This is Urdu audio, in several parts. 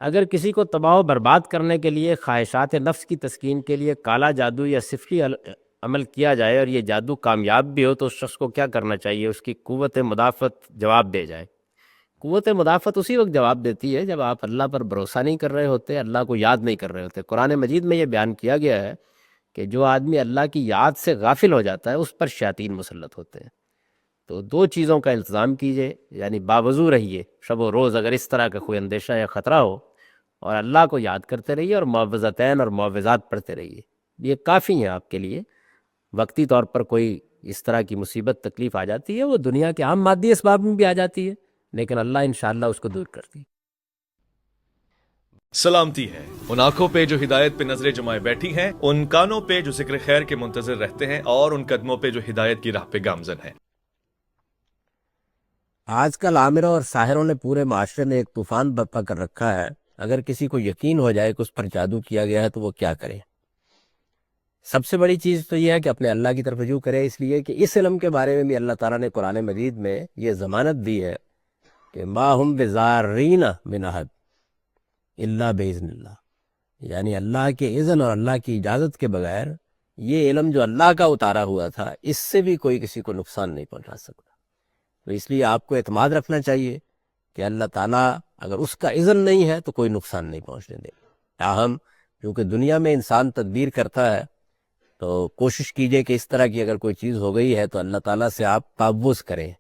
اگر کسی کو تباہ و برباد کرنے کے لیے، خواہشات نفس کی تسکین کے لیے کالا جادو یا سفلی عمل کیا جائے اور یہ جادو کامیاب بھی ہو تو اس شخص کو کیا کرنا چاہیے؟ اس کی قوت مدافعت جواب دے جائے۔ قوت مدافعت اسی وقت جواب دیتی ہے جب آپ اللہ پر بھروسہ نہیں کر رہے ہوتے، اللہ کو یاد نہیں کر رہے ہوتے۔ قرآن مجید میں یہ بیان کیا گیا ہے کہ جو آدمی اللہ کی یاد سے غافل ہو جاتا ہے اس پر شیاطین مسلط ہوتے ہیں۔ تو دو چیزوں کا التزام کیجئے، یعنی باوضو رہیے شب و روز اگر اس طرح کا کوئی اندیشہ یا خطرہ ہو، اور اللہ کو یاد کرتے رہیے اور معوذتین اور معوذات پڑھتے رہیے، یہ کافی ہیں آپ کے لیے۔ وقتی طور پر کوئی اس طرح کی مصیبت تکلیف آ جاتی ہے، وہ دنیا کے عام مادی اسباب میں بھی آ جاتی ہے، لیکن اللہ انشاءاللہ اس کو دور کرتی ہے۔ سلامتی ہے ان آنکھوں پہ جو ہدایت پہ نظریں جمائے بیٹھی ہیں، ان کانوں پہ جو ذکر خیر کے منتظر رہتے ہیں، اور ان قدموں پہ جو ہدایت کی راہ پہ گامزن ہیں۔ آج کل عامروں اور ساحروں نے پورے معاشرے میں ایک طوفان برپا کر رکھا ہے۔ اگر کسی کو یقین ہو جائے کہ اس پر جادو کیا گیا ہے تو وہ کیا کرے؟ سب سے بڑی چیز تو یہ ہے کہ اپنے اللہ کی طرف رجوع کرے، اس لیے کہ اس علم کے بارے میں بھی اللہ تعالیٰ نے قرآن مجید میں یہ ضمانت دی ہے کہ ما ہم بضارین من احد الا باذن اللہ، یعنی اللہ کے اذن اور اللہ کی اجازت کے بغیر یہ علم جو اللہ کا اتارا ہوا تھا، اس سے بھی کوئی کسی کو نقصان نہیں پہنچا سکتا۔ تو اس لیے آپ کو اعتماد رکھنا چاہیے کہ اللہ تعالیٰ اگر اس کا اذن نہیں ہے تو کوئی نقصان نہیں پہنچنے دے۔ تاہم کیونکہ دنیا میں انسان تدبیر کرتا ہے، تو کوشش کیجئے کہ اس طرح کی اگر کوئی چیز ہو گئی ہے تو اللہ تعالیٰ سے آپ تعوذ کریں،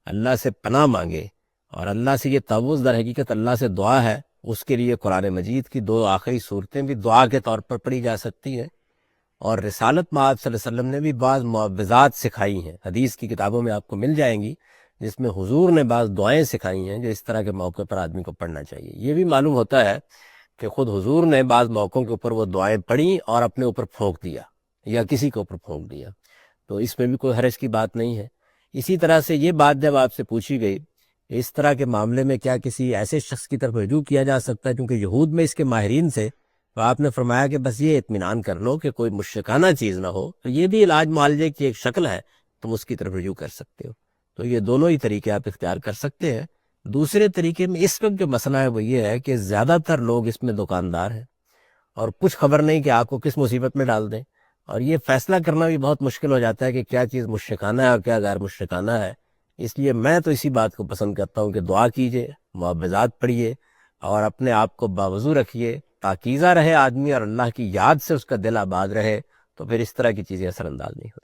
اللہ سے پناہ مانگیں، اور اللہ سے یہ تعوذ در حقیقت اللہ سے دعا ہے۔ اس کے لیے قرآن مجید کی دو آخری صورتیں بھی دعا کے طور پر پڑھی جا سکتی ہیں، اور رسالت میں آپ صلی اللہ علیہ وسلم نے بھی بعض معوذات سکھائی ہیں، حدیث کی کتابوں میں آپ کو مل جائیں گی، جس میں حضور نے بعض دعائیں سکھائی ہیں جو اس طرح کے موقع پر آدمی کو پڑھنا چاہیے۔ یہ بھی معلوم ہوتا ہے کہ خود حضور نے بعض موقعوں کے اوپر وہ دعائیں پڑھی اور اپنے اوپر پھونک دیا یا کسی کے اوپر پھونک دیا، تو اس میں بھی کوئی حرج کی بات نہیں ہے۔ اسی طرح سے یہ بات جب آپ سے پوچھی گئی کہ اس طرح کے معاملے میں کیا کسی ایسے شخص کی طرف رجوع کیا جا سکتا ہے کیونکہ یہود میں اس کے ماہرین سے، تو آپ نے فرمایا کہ بس یہ اطمینان کر لو کہ کوئی مشرکانہ چیز نہ ہو، تو یہ بھی علاج معالجے کی ایک شکل ہے، تم اس کی طرف رجوع کر سکتے ہو۔ تو یہ دونوں ہی طریقے آپ اختیار کر سکتے ہیں۔ دوسرے طریقے میں اس وقت جو مسئلہ ہے وہ یہ ہے کہ زیادہ تر لوگ اس میں دکاندار ہیں، اور کچھ خبر نہیں کہ آپ کو کس مصیبت میں ڈال دیں، اور یہ فیصلہ کرنا بھی بہت مشکل ہو جاتا ہے کہ کیا چیز مشرکانہ ہے اور کیا غیر مشرکانہ ہے۔ اس لیے میں تو اسی بات کو پسند کرتا ہوں کہ دعا کیجئے، معوذات پڑھیے، اور اپنے آپ کو باوضو رکھیے، پاکیزہ رہے آدمی اور اللہ کی یاد سے اس کا دل آباد رہے، تو پھر اس طرح کی چیزیں اثر انداز نہیں ہوتی۔